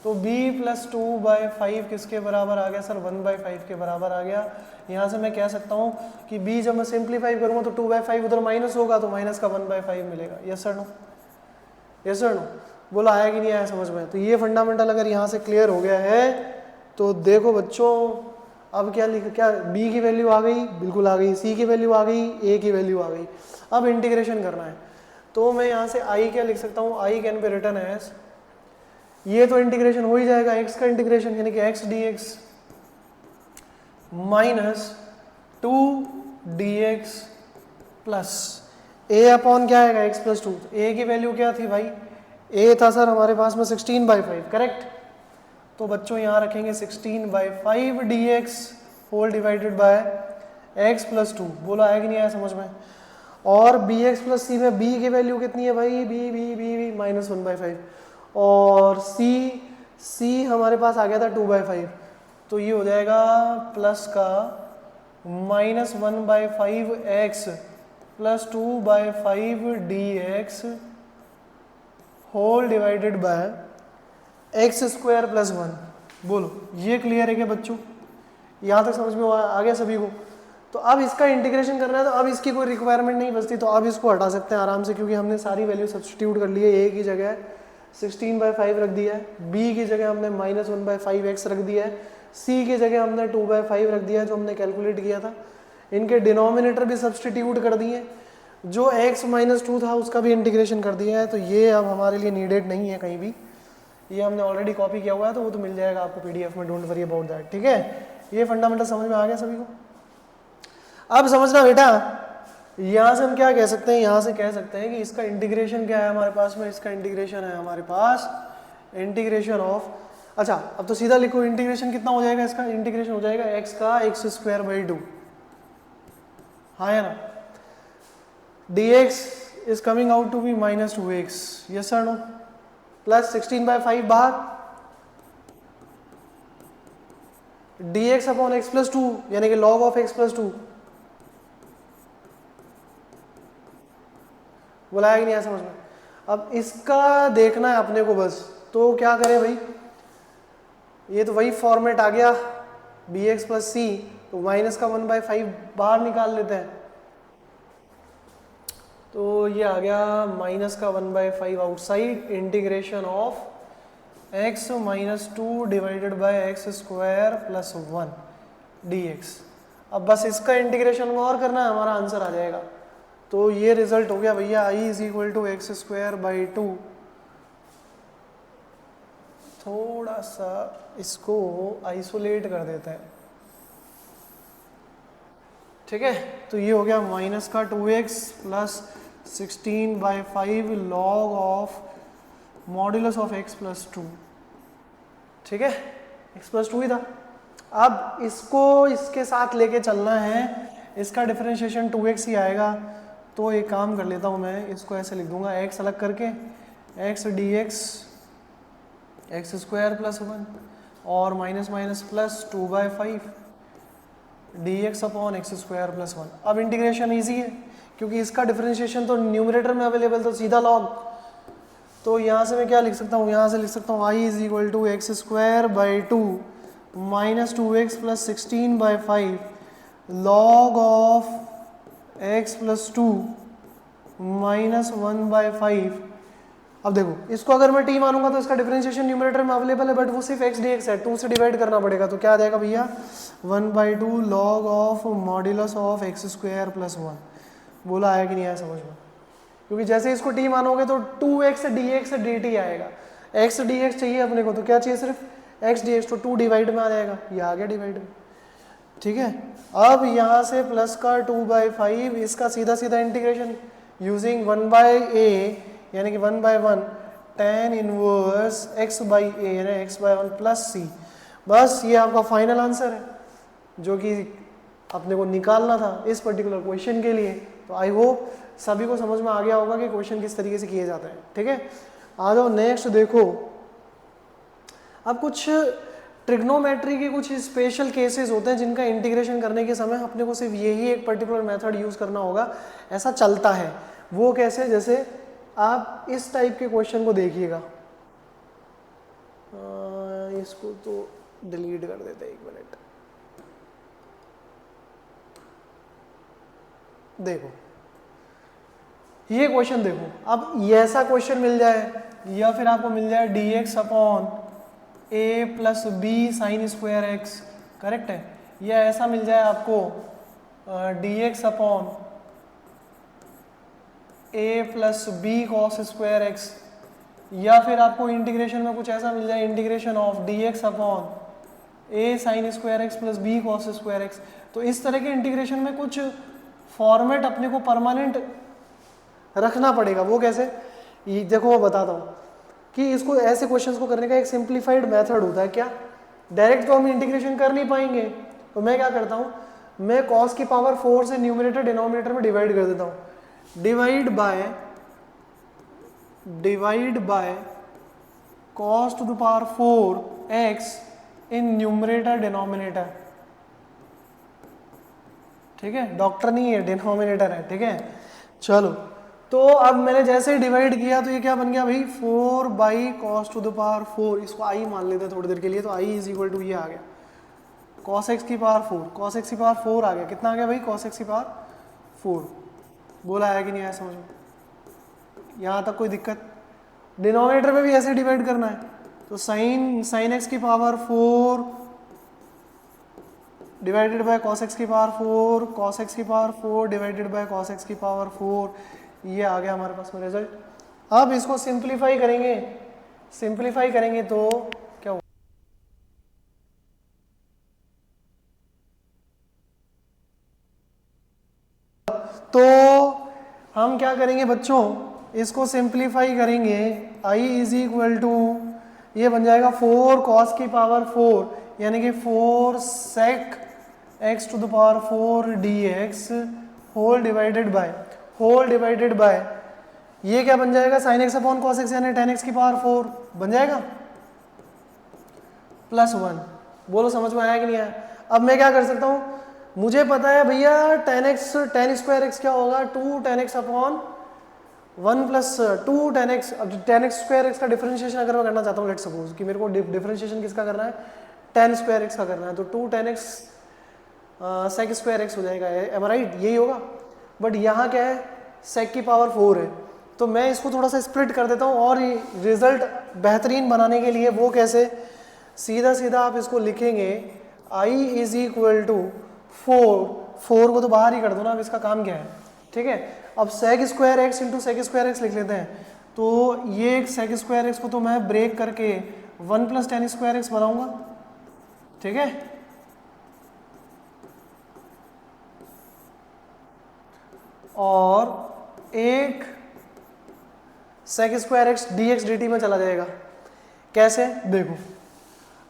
तो b + 2/5 किसके बराबर आ गया सर, 1/5 के बराबर आ गया। यहाँ से मैं कह सकता हूँ कि b जब मैं सिंप्लीफाई करूँगा तो 2/5 उधर माइनस होगा, तो माइनस का 1/5 मिलेगा। Yes sir no, yes sir no, बोला आया कि नहीं आया समझ में। तो ये फंडामेंटल अगर यहाँ से क्लियर हो गया है तो देखो बच्चों, अब क्या लिखा, क्या b की वैल्यू आ गई, बिल्कुल आ गई, c की वैल्यू आ गई, a की वैल्यू आ गई। अब इंटीग्रेशन करना है, तो मैं यहाँ से i क्या लिख सकता हूँ, i can be written as, ये तो इंटीग्रेशन हो ही जाएगा, x का इंटीग्रेशन यानी कि x dx minus 2 dx plus a upon क्या आएगा, x + 2। a की वैल्यू क्या थी भाई, a था सर हमारे पास में 16/5, करेक्ट। तो बच्चों यहाँ रखेंगे 16/5 dx whole divided by x + 2। बोला है कि नहीं आया समझ में। और bx + c में b की वैल्यू कितनी है भाई, b -1/5, और c हमारे पास आ गया था 2/5, तो ये हो जाएगा प्लस का -1/5x + 2/5 dx whole divided bye x² + 1। बोलो ये क्लियर है क्या बच्चों, यहाँ तक समझ में आ गया सभी को। तो अब इसका इंटीग्रेशन करना है, तो अब इसकी कोई रिक्वायरमेंट नहीं बचती, तो अब इसको हटा सकते हैं आराम से, क्योंकि हमने सारी वैल्यू सब्स्टिट्यूट कर ली है। a की जगह 16/5 रख दिया है, b की जगह हमने -1/5x रख दिया है, c की जगह हमने 2/5 रख दिया है जो हमने कैलकुलेट किया था। इनके डिनोमिनेटर भी सब्स्टिट्यूट कर दिए, जो x - 2 था उसका भी इंटीग्रेशन कर दिया है। तो ये अब हमारे लिए नीडेड नहीं है कहीं भी, ये हमने ऑलरेडी कॉपी किया हुआ है, तो वो तो मिल जाएगा आपको PDF में, डोंट वरी अबाउट दैट, ठीक है। ये फंडामेंटल समझ में आ गया सभी को। अब समझना बेटा, यहाँ से हम क्या कह सकते हैं, यहाँ से कह सकते हैं कि इसका इंटीग्रेशन क्या है हमारे पास में, इसका इंटीग्रेशन है हमारे पास इंटीग्रेशन ऑफ, अच्छा अब तो सीधा लिखो, इंटीग्रेशन कितना हो जाएगा, इसका इंटीग्रेशन हो जाएगा x का x²/2, हाँ है ना। dx is coming out to be -2x, yes sir no, plus 16/5 बाहर, dx अपॉन x + 2 यानी कि log ऑफ x + 2। बोला है कि नहीं आया समझ में। अब इसका देखना है अपने को बस, तो क्या करें भाई, ये तो वही फॉर्मेट आ गया bx + c, तो माइनस का 1/5 बाहर निकाल लेते हैं, तो ये आ गया माइनस का 1/5 outside, integration of x - 2 divided by x² + 1 dx। अब बस इसका इंटीग्रेशन और करना है, हमारा आंसर आ जाएगा। तो ये रिजल्ट हो गया भैया, i = x²/2। थोड़ा सा इसको आइसोलेट कर देते हैं, ठीक है। तो ये हो गया माइनस का 2x plus 16/5 log of modulus of x + 2, ठीक है, x + 2 ही था। अब इसको इसके साथ लेके चलना है, इसका डिफरेंशिएशन 2x ही आएगा। तो एक काम कर लेता हूँ मैं, इसको ऐसे लिख दूंगा, x अलग करके x dx x² + 1 और minus minus plus 2/5 dx upon x² + 1। अब इंटीग्रेशन इजी है, क्योंकि इसका डिफरेंशिएशन तो न्यूमरेटर में अवेलेबल, तो सीधा लॉग। तो यहाँ से मैं क्या लिख सकता हूँ, यहाँ से लिख सकता हूँ i = x² / 2 minus 2x plus 16/5 log of x plus 2 minus 1/5। अब देखो इसको अगर मैं t मानूंगा तो इसका डिफरेंशिएशन न्यूमरेटर में अवेलेबल है, बट वो सिर्फ x dx है, 2 से डिवाइड करना पड़ेगा। तो क्या आ जाएगा भैया 1/2 log of modulus of x square plus 1। बोला आया कि नहीं आया समझ में? क्योंकि जैसे इसको t मानोगे तो 2x dx dt आएगा, x dx चाहिए अपने को, तो क्या चाहिए सिर्फ x dx, तो 2 डिवाइड में आ जाएगा, ये आ गया डिवाइड में। ठीक है, अब यहाँ से प्लस का 2/5, इसका सीधा सीधा इंटीग्रेशन यूजिंग 1/a यानी कि 1/1 tan इनवर्स x/a यानी x/1 प्लस c। बस ये आपका फाइनल आंसर है जो कि अपने को निकालना था इस पर्टिकुलर क्वेश्चन के लिए। तो आई होप सभी को समझ में आ गया होगा कि क्वेश्चन किस तरीके से किए जाते हैं। ठीक है, आ जाओ नेक्स्ट देखो। अब कुछ ट्रिग्नोमेट्री के कुछ स्पेशल केसेस होते हैं जिनका इंटीग्रेशन करने के समय अपने को सिर्फ यही एक पर्टिकुलर मेथड यूज करना होगा, ऐसा चलता है। वो कैसे, जैसे आप इस टाइप के क्वेश्चन को देखिएगा, इसको तो डिलीट कर देते हैं, 1 मिनट। देखो ये क्वेश्चन देखो, अब ये ऐसा क्वेश्चन मिल जाए या फिर आपको मिल जाए dx upon a plus b sine square x, correct है, या ऐसा मिल जाए आपको dx upon a plus b cos square x, या फिर आपको इंटीग्रेशन में कुछ ऐसा मिल जाए integration of dx upon a sine square x plus b cos square x. तो इस तरह के इंटीग्रेशन में कुछ फॉर्मेट अपने को परमानेंट रखना पड़ेगा। वो कैसे, ये देखो मैं बताता हूँ कि इसको ऐसे क्वेश्चंस को करने का एक सिंप्लीफाइड मेथड होता है। क्या, डायरेक्ट तो हम इंटीग्रेशन कर नहीं पाएंगे, तो मैं क्या करता हूँ, मैं cos की पावर 4 से न्यूमरेटर डिनोमिनेटर में डिवाइड कर देता हूँ। Divide by cos to the power 4 x in numerator denominator. ठीक है, डॉक्टर नहीं है, डिनोमिनेटर है। ठीक है, चलो तो अब मैंने जैसे ही डिवाइड किया तो ये क्या बन गया भाई 4/cos टू द पावर 4, इसको i मान लेते हैं थोड़ी देर के लिए, तो i इज इक्वल टू ये आ गया cos x की पावर 4, cos x की पावर 4 आ गया, कितना आ गया भाई cos x की पावर 4। बोला आया कि नहीं आया समझ में? यहाँ तक कोई दिक्कत? डिनोमिनेटर में भी ऐसे डिवाइड करना है, तो साइन x की power 4 divided by cos x की पावर 4, cos x की power 4 divided by cos x की पावर 4, ये आ गया हमारे पास में रिजल्ट। अब इसको सिंप्लीफाई करेंगे तो क्या होगा, तो हम क्या करेंगे बच्चों, इसको सिंप्लीफाई करेंगे, i इज इक्वल टू ये बन जाएगा 4 cos की पावर 4 यानी कि 4 sec x to the power 4 dx whole divided by ये क्या बन जाएगा sin x upon cos x यानी tan x की पावर 4 बन जाएगा प्लस 1। बोलो समझ में आया कि नहीं आया? अब मैं क्या कर सकता हूँ, मुझे पता है भैया tan स्क्वायर x क्या होगा 2 tan x upon 1 plus 2 tan x। अब tan x स्क्वायर x का डिफरेंशिएशन अगर मैं करना चाहता हूँ, लेट सपोज कि मेरे को डिफरेंशिएशन किसका करना है, tan स्क्वायर x का करना है, तो 2 tan x sec square x हो जाएगा, एम आई राइट, यही होगा। बट यहाँ क्या है, sec की पावर 4 है, तो मैं इसको थोड़ा सा स्प्लिट कर देता हूँ और रिजल्ट बेहतरीन बनाने के लिए वो कैसे, सीधा आप इसको लिखेंगे i इज इक्वल टू 4 को तो बाहर ही कर दो ना, अब इसका काम क्या है। ठीक है, अब sec square x into sec square x लिख लेते हैं, तो ये एक sec स्क्वायर x को तो मैं ब्रेक करके 1 प्लस tan स्क्वायर x बनाऊंगा। ठीक है, और एक sec square x dx dt में चला जाएगा। कैसे, देखो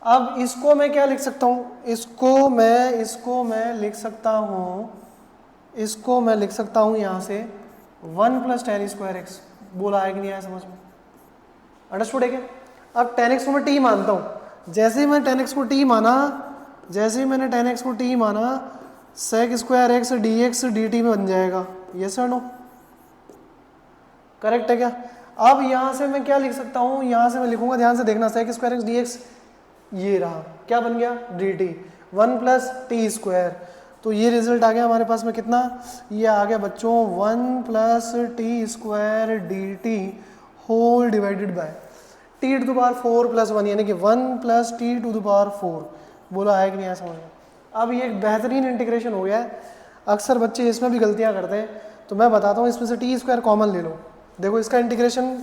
अब इसको मैं क्या लिख सकता हूँ, इसको मैं लिख सकता हूँ यहाँ से 1 प्लस tan स्क्वायर x। बोला है कि नहीं आया समझ में? अंडरस्टूड है क्या? अब tan x को मैं t मानता हूँ, जैसे ही मैं tan x को t माना sec square x dx dt में बन जाएगा। यस और नो, करेक्ट है क्या? अब यहाँ से मैं क्या लिख सकता हूँ, यहाँ से मैं लिखूंगा, ध्यान से देखना, sec स्क्वायर x dx ये रहा, क्या बन गया, D T, 1 plus t square. तो ये रिजल्ट आ गया हमारे पास में कितना, ये आ गया बच्चों 1 plus t square d T whole divided by t to the power 4 plus 1, यानी कि 1 plus t to the power 4। बोला है कि नहीं आया समझ में। अब ये एक बेहतरीन इंटीग्रेशन हो गया है। अक्सर बच्चे इसमें भी गलतियां करते हैं, तो मैं बताता हूँ, इसमें से टी स्क्वायर कॉमन ले लो। देखो इसका इंटीग्रेशन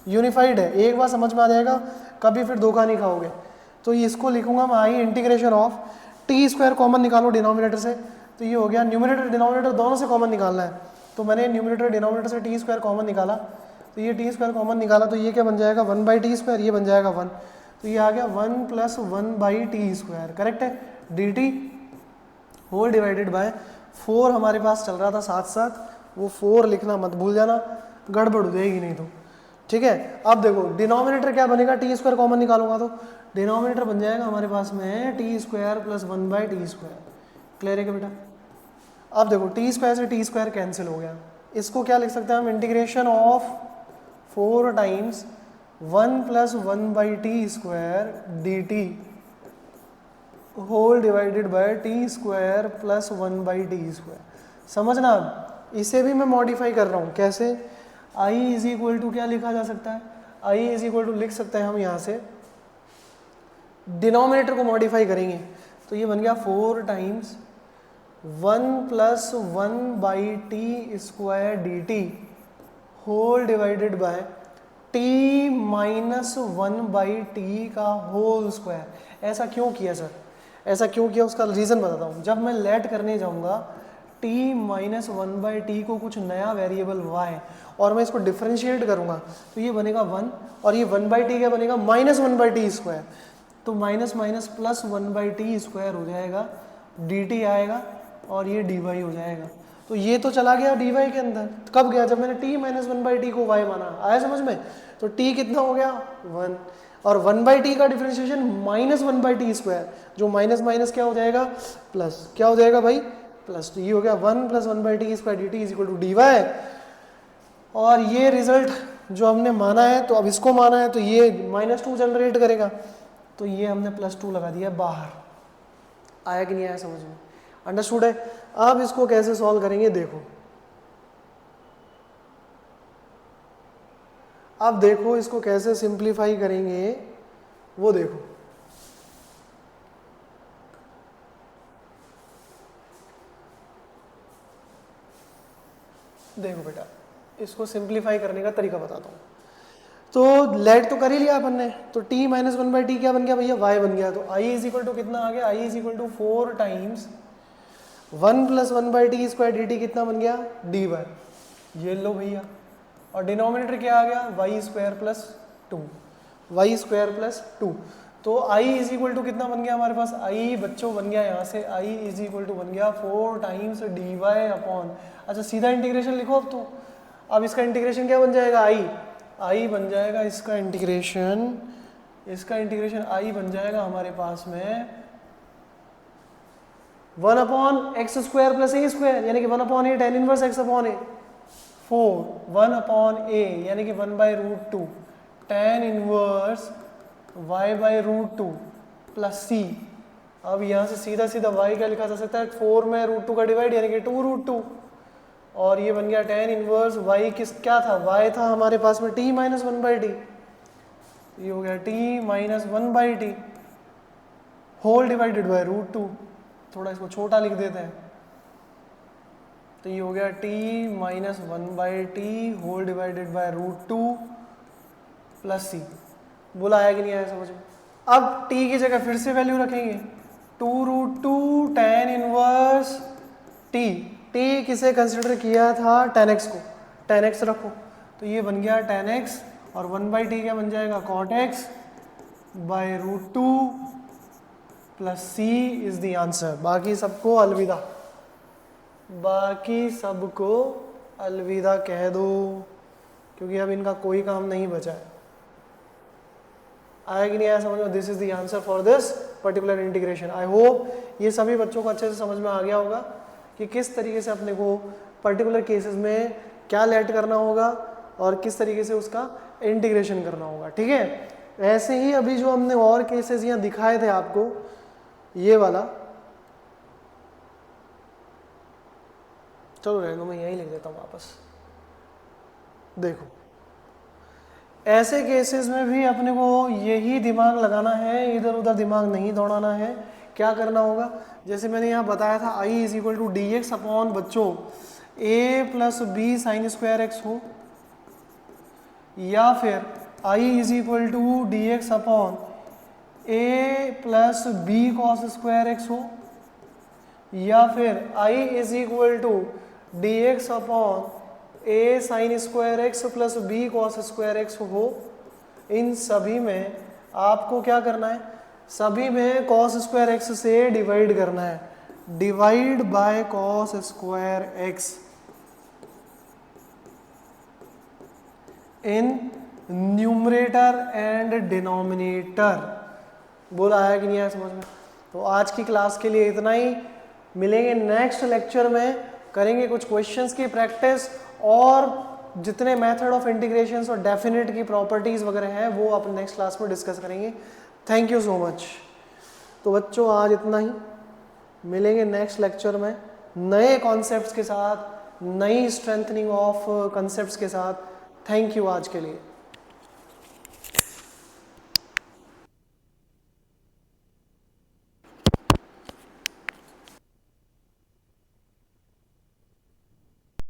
यूनिफाइड है, एक बार समझ में आ जाएगा, कभी फिर धोखा नहीं खाओगे। तो इसको लिखूंगा मैं I integration of T square, common निकालो डिनोमिनेटर से, तो ये हो गया, न्यूमिनेटर डिनोमिनेटर दोनों से कॉमन निकालना है। तो मैंने न्यूमिनेटर डिनोमिनेटर से टी स्क्वायर कॉमन निकाला, तो ये टी स्क्वायर कॉमन निकाला, तो ये क्या बन जाएगा 1 बाई टी स्क्वायर, ये बन जाएगा 1, तो ये आ गया 1 plus 1 by T square, correct है, D T whole divided by 4 हमारे पास चल रहा था साथ साथ, वो 4 लिखना मत भूल जाना, गड़बड़ हो जाएगी नहीं तो, ठीक है। अब देखो डिनोमिनेटर क्या बनेगा, टी स्क्वायर कॉमन निकालूंगा तो डिनोमिनेटर बन जाएगा हमारे पास में t square plus 1 by T square, clear है क्या बेटा। अब देखो टी स्क्वायर से टी स्क्वायर कैंसिल हो गया, इसको क्या लिख सकते हैं हम, integration of 4 times 1 plus 1 by T square d T whole divided by t square plus 1 by T square. समझना, इसे भी मैं मॉडिफाई कर रहा हूँ, कैसे, आई इज इक्वल टू क्या लिखा जा सकता है, आई इज इक्वल टू लिख सकते हैं हम यहाँ से, डिनोमिनेटर को मॉडिफाई करेंगे, तो ये बन गया 4 times 1 plus 1 by T square d T whole divided by t minus 1 by t का होल स्क्वायर। ऐसा क्यों किया सर, ऐसा क्यों किया, उसका रीज़न बताता हूँ। जब मैं लेट करने जाऊँगा t माइनस 1 बाई टी को कुछ नया वेरिएबल y और मैं इसको डिफरेंशिएट करूँगा, तो ये बनेगा 1, और ये 1 बाई टी क्या बनेगा, माइनस 1 बाई टी स्क्वायर, तो minus minus plus 1 by T square हो जाएगा, dt आएगा और ये dy हो जाएगा। तो ये तो चला गया dy के अंदर, कब गया, जब मैंने t माइनस 1 बाई टी को y माना, आया समझ में। तो t कितना हो गया 1, और 1 बाई टी का differentiation minus 1 by T square, जो माइनस माइनस क्या हो जाएगा प्लस, क्या हो जाएगा भाई प्लस, तो ये हो गया 1 plus 1 by T square d t is equal to d y. और ये रिजल्ट जो हमने माना है, तो अब इसको माना है, तो ये -2 जनरेट करेगा, तो ये हमने +2 लगा दिया बाहर। आया कि नहीं आया समझ में, अंडरस्टूड है। अब इसको कैसे सॉल्व करेंगे देखो, अब देखो इसको कैसे सिंप्लीफाई करेंगे वो देखो। देखो बेटा, इसको सिंप्लीफाई करने का तरीका बताता हूँ। तो लेट तो कर ही लिया अपन ने, तो t माइनस 1 बाई टी क्या बन गया भैया, y बन गया। तो i इज इक्वल टू कितना आ गया, i is equal to 4 times 1 plus 1 by T square d t कितना बन गया dy, ये लो भैया। और डिनोमिनेटर क्या आ गया, y square plus 2, y square plus 2। तो i इज इक्वल टू कितना बन गया हमारे पास, i बच्चों बन गया यहाँ से, i इज इक्वल टू बन गया 4 टाइम्स डी वाई अपॉन, अच्छा सीधा इंटीग्रेशन लिखो अब तो। अब इसका इंटीग्रेशन क्या बन जाएगा, i बन जाएगा इसका इंटीग्रेशन, i बन जाएगा हमारे पास में 1 upon x square plus a square, यानी कि 1 upon a tan inverse x upon a, 4 1 upon a यानी कि 1 by root 2 tan inverse y by root 2 plus c। अब यहाँ से सीधा सीधा y क्या लिखा जा सकता है, 4 में रूट 2 का डिवाइड यानी कि 2 रूट 2, और ये बन गया tan इनवर्स y किस क्या था, y था हमारे पास में t माइनस 1 बाई टी, ये हो गया t minus 1 by t whole divided by root 2, थोड़ा इसको छोटा लिख देते हैं, तो ये हो गया t minus 1 by t whole divided by root 2 plus c। बोला आया कि नहीं आया समझ में। अब t की जगह फिर से वैल्यू रखेंगे, 2 root 2 tan inverse t, t किसे कंसिडर किया था tan x को, tan x रखो, तो ये बन गया tan x, और 1 बाई टी क्या बन जाएगा cot x by root 2 plus c is the answer. बाकी सबको अलविदा, बाकी सबको अलविदा कह दो, क्योंकि अब इनका कोई काम नहीं बचा है। आया कि नहीं आया समझ में, this is the answer for this particular integration. I hope ये सभी बच्चों को अच्छे से समझ में आ गया होगा कि किस तरीके से अपने को पर्टिकुलर केसेस में क्या लेट करना होगा और किस तरीके से उसका इंटीग्रेशन करना होगा, ठीक है। ऐसे ही अभी जो हमने और केसेस यहाँ दिखाए थे आपको, ये वाला, चलो रहने दो, मैं यही लिख देता हूँ वापस। देखो ऐसे केसेस में भी अपने को यही दिमाग लगाना है, इधर उधर दिमाग नहीं दौड़ाना है। क्या करना होगा, जैसे मैंने यहाँ बताया था i is equal to d x upon बच्चों a plus b sine square x हो, या फिर i is equal to d x upon a plus b cos square x हो, या फिर i is equal to d x upon a sine square x plus b cos square x हो। इन सभी में आपको क्या करना है, सभी में कॉस स्क्वायर एक्स से डिवाइड करना है, divide by cos square x in numerator and denominator. बोला है कि नहीं आया समझ में? तो आज की क्लास के लिए इतना ही, मिलेंगे नेक्स्ट लेक्चर में, करेंगे कुछ क्वेश्चंस की प्रैक्टिस और जितने मेथड ऑफ इंटीग्रेशंस और डेफिनेट की प्रॉपर्टीज वगैरह हैं वो अपन नेक्स्ट क्लास में डिस्कस करेंगे। Thank you so much. तो बच्चों आज इतना ही, मिलेंगे नेक्स्ट लेक्चर में नए कॉन्सेप्ट्स के साथ, नई स्ट्रेंथनिंग ऑफ कॉन्सेप्ट्स के साथ। थैंक यू आज के लिए।